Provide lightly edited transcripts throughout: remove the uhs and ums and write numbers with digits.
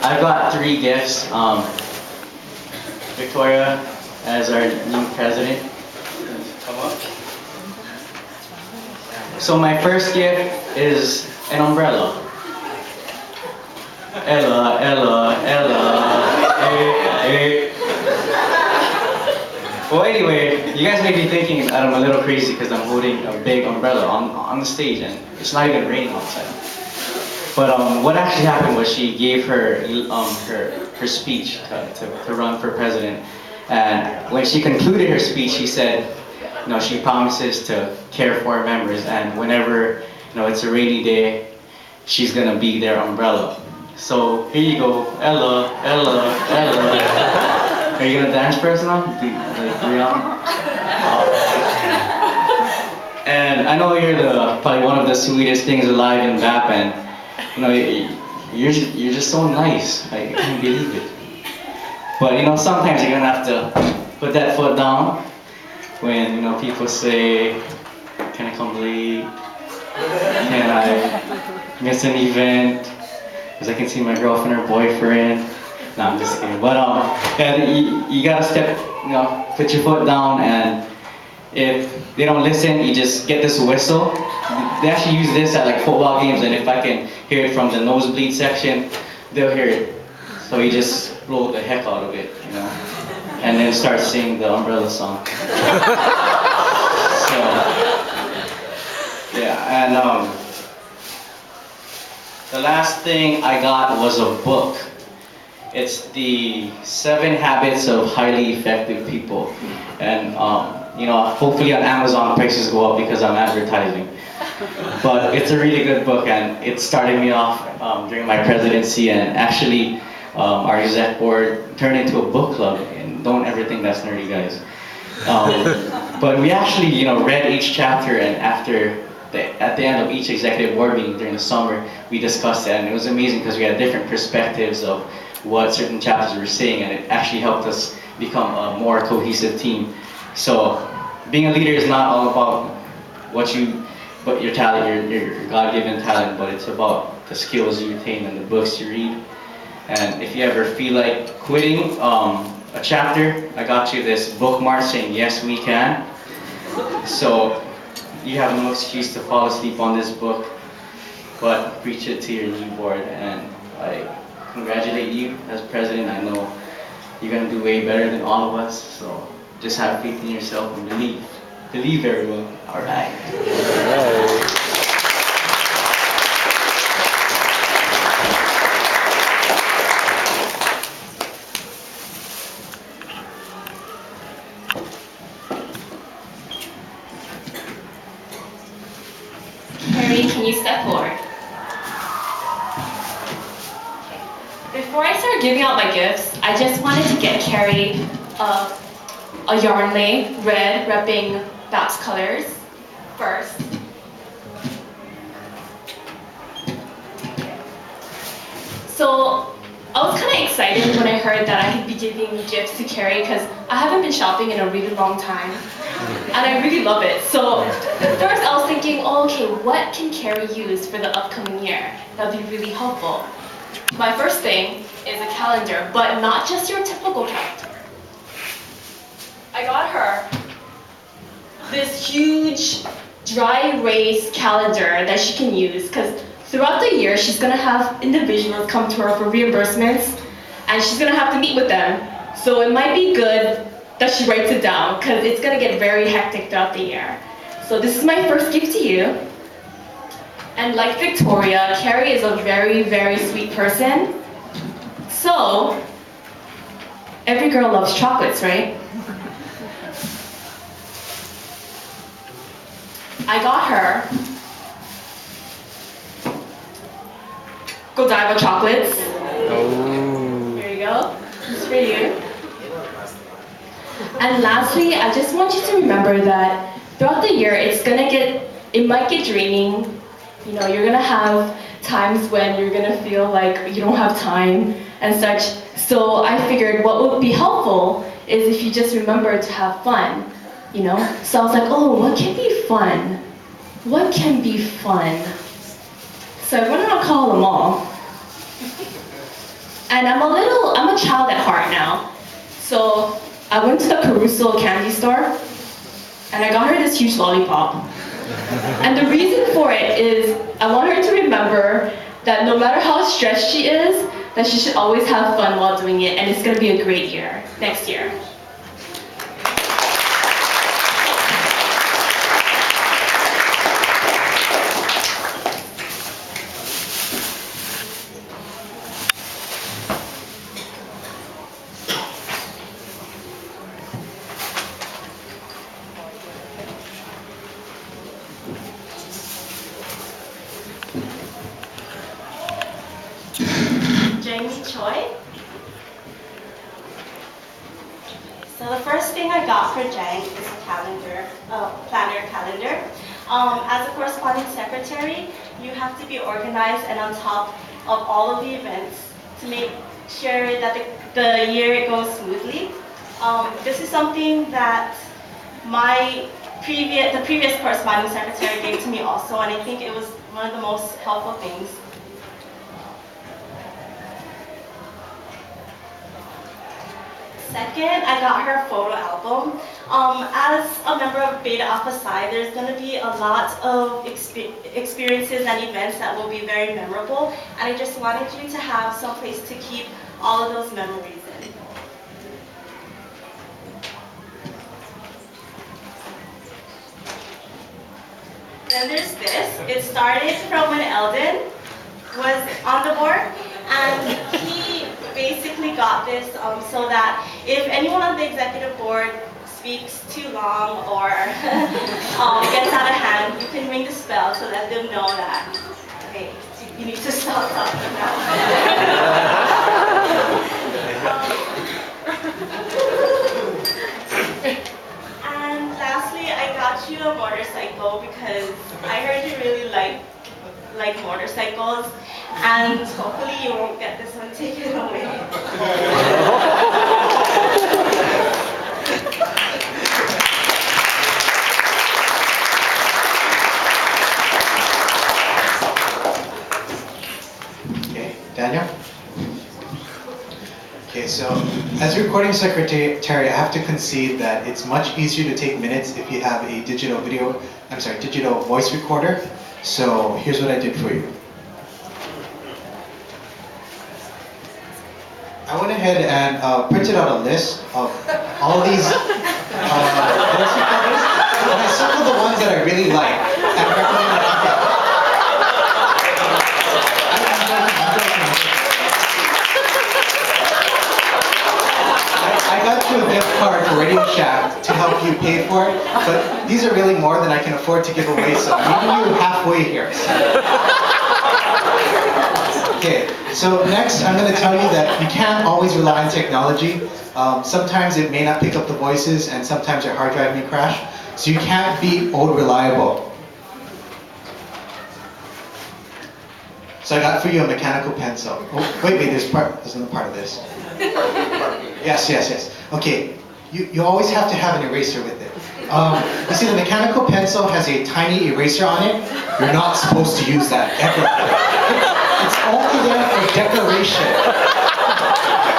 I've got three gifts. Victoria, as our new president, come up. So my first gift is an umbrella. Ella, Ella, Ella, hey, hey. Well, anyway, you guys may be thinking that I'm a little crazy because I'm holding a big umbrella on the stage and it's not even raining outside. But what actually happened was she gave her speech to run for president, and when she concluded her speech, she said, she promises to care for members, and whenever it's a rainy day, she's gonna be their umbrella. So here you go, Ella, Ella, Ella. Are you gonna dance for us now? And I know you're probably one of the sweetest things alive in BAP, and you're just so nice. I can't believe it. But sometimes you're gonna have to put that foot down when people say, "Can I come late? Can I miss an event? Because I can see my girlfriend or boyfriend." No, I'm just kidding. But yeah, you gotta put your foot down, and if they don't listen, you just get this whistle. They actually use this at like football games, and if I can hear it from the nosebleed section, they'll hear it. So you just blow the heck out of it, and then start singing the umbrella song. So yeah, and the last thing I got was a book. It's the 7 Habits of Highly Effective People, and hopefully on Amazon prices go up because I'm advertising. But it's a really good book, and it started me off during my presidency, and actually our exec board turned into a book club. And don't ever think that's nerdy, guys. But we actually read each chapter, and at the end of each executive board meeting during the summer, we discussed it, and it was amazing because we had different perspectives of what certain chapters were saying, and it actually helped us become a more cohesive team. So being a leader is not all about your talent, your God-given talent, but it's about the skills you attain and the books you read. And if you ever feel like quitting a chapter, I got you this bookmark saying, "Yes, we can." So you have no excuse to fall asleep on this book, but preach it to your new board, and I congratulate you as president. I know you're gonna do way better than all of us, so just have faith in yourself and believe. Believe, everyone. All right. Carrie, can you step forward? Before I start giving out my gifts, I just wanted to get Carrie a yarn lei, red, repping BAP's colors first. So I was kind of excited when I heard that I could be giving gifts to Carrie because I haven't been shopping in a really long time, and I really love it. So first I was thinking, okay, what can Carrie use for the upcoming year? That would be really helpful. My first thing is a calendar, but not just your typical calendar. I got her this huge dry erase calendar that she can use, because throughout the year she's going to have individuals come to her for reimbursements, and she's going to have to meet with them. So it might be good that she writes it down, because it's going to get very hectic throughout the year. So this is my first gift to you. And like Victoria, Carrie is a very, very sweet person. So every girl loves chocolates, right? I got her Godiva chocolates. Oh. Here you go. This is for you. And lastly, I just want you to remember that throughout the year, it might get draining. You're gonna have times when you're gonna feel like you don't have time and such. So I figured what would be helpful is if you just remember to have fun. So I was like, oh, what can be fun? What can be fun? So I went on a call them all. And I'm a child at heart now. So I went to the Caruso candy store and I got her this huge lollipop. And the reason for it is I want her to remember that no matter how stressed she is, that she should always have fun while doing it, and it's gonna be a great year next year. Jamie Choi. So the first thing I got for Jang is a calendar, planner calendar. As a corresponding secretary, you have to be organized and on top of all of the events to make sure that the year goes smoothly. This is something that the previous corresponding secretary gave to me also, and I think it was one of the most helpful things. Second, I got her a photo album. As a member of Beta Alpha Psi, there's going to be a lot of experiences and events that will be very memorable, and I just wanted you to have some place to keep all of those memories in. Then there's this. It started from when Eldon was on the board, and he basically got this so that if anyone on the executive board speaks too long or gets out of hand, you can ring the bell to let them know that, okay, you need to stop talking now. And lastly, I got you a motorcycle because I heard you really like motorcycles, and hopefully you won't get this one taken away. Okay, Daniel? Okay, so as recording secretary, I have to concede that it's much easier to take minutes if you have a digital voice recorder. So here's what I did for you. I went ahead and printed out a list of all these voice recorders, and I circled the ones that I really like and recommend. I got you a gift card for Radio Shack to help you pay for it, but these are really more than I can afford to give away, so I'm meeting you halfway here. Okay, so next I'm going to tell you that you can't always rely on technology. Sometimes it may not pick up the voices, and sometimes your hard drive may crash, so you can't be old reliable. So I got for you a mechanical pencil. Oh, wait, there's another part of this. Yes. Okay, you always have to have an eraser with it. You see, the mechanical pencil has a tiny eraser on it. You're not supposed to use that ever. It's only there for decoration.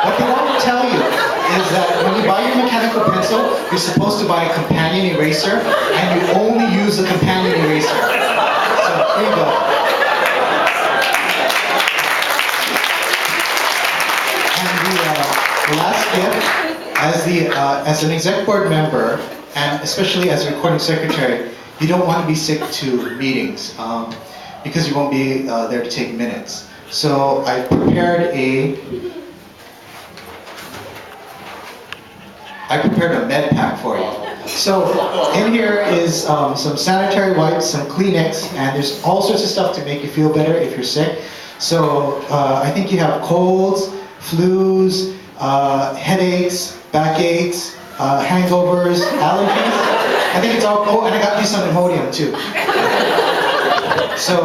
What they won't tell you is that when you buy your mechanical pencil, you're supposed to buy a companion eraser, and you only use the companion eraser. So, here you go. The last gift, as an exec board member, and especially as a recording secretary, you don't want to be sick to meetings because you won't be there to take minutes. So I prepared a med pack for you. So in here is some sanitary wipes, some Kleenex, and there's all sorts of stuff to make you feel better if you're sick. So I think you have colds, flus, headaches, backaches, hangovers, allergies. I think it's all, oh, and I got you some Imodium too. So,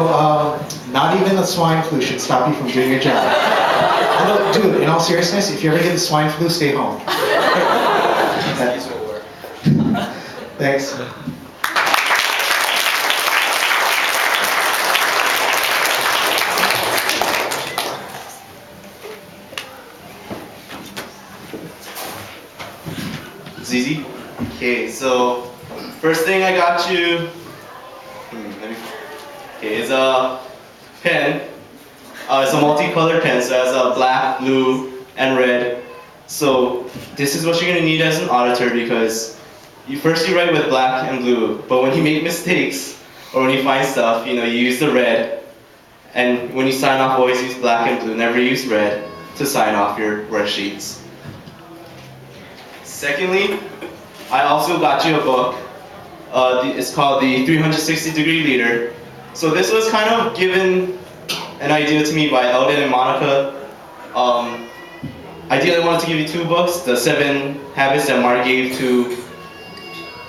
not even the swine flu should stop you from doing your job. Although, dude, in all seriousness, if you ever get the swine flu, stay home. Thanks. It's easy? Okay, so first thing I got you, okay, is a pen. It's a multicolored pen, so it has a black, blue, and red. So this is what you're gonna need as an auditor because you write with black and blue, but when you make mistakes or when you find stuff, you use the red. And when you sign off, always use black and blue. Never use red to sign off your worksheets. Secondly, I also got you a book. It's called the 360-degree leader. So this was kind of given an idea to me by Eldon and Monica. Ideally, I wanted to give you two books, the 7 Habits that Mark gave to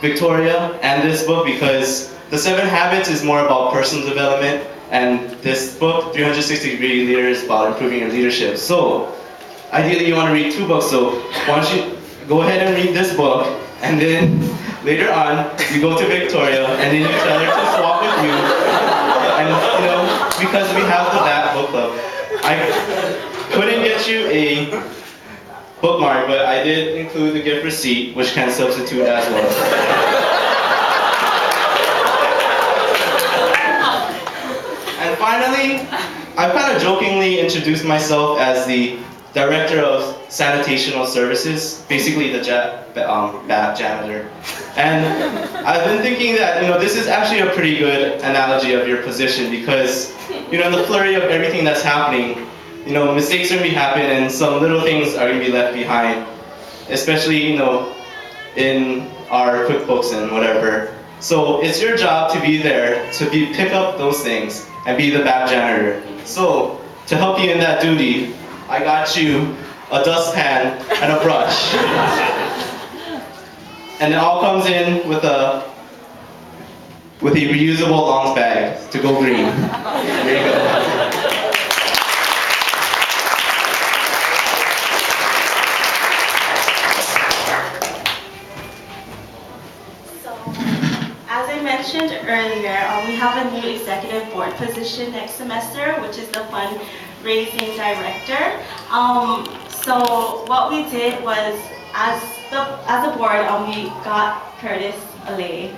Victoria, and this book, because the 7 Habits is more about personal development, and this book, 360-degree leader, is about improving your leadership. So, ideally, you want to read 2 books. So, why don't you go ahead and read this book, and then later on, you go to Victoria, and then you tell her to swap with you. And because we have the BAP book club, I couldn't get you a bookmark, but I did include the gift receipt, which can substitute as well. And finally, I've kind of jokingly introduced myself as the Director of Sanitational Services, basically the BAP janitor. And I've been thinking that, this is actually a pretty good analogy of your position because, in the flurry of everything that's happening, mistakes are going to be happening and some little things are going to be left behind, especially, in our QuickBooks and whatever. So it's your job to be there, to pick up those things and be the BAP janitor. So to help you in that duty, I got you a dustpan and a brush. And it all comes in with a reusable long bag to go green. There you go. As I mentioned earlier, we have a new executive board position next semester, which is the fundraising director. So what we did was, as a board, we got Curtis a lei.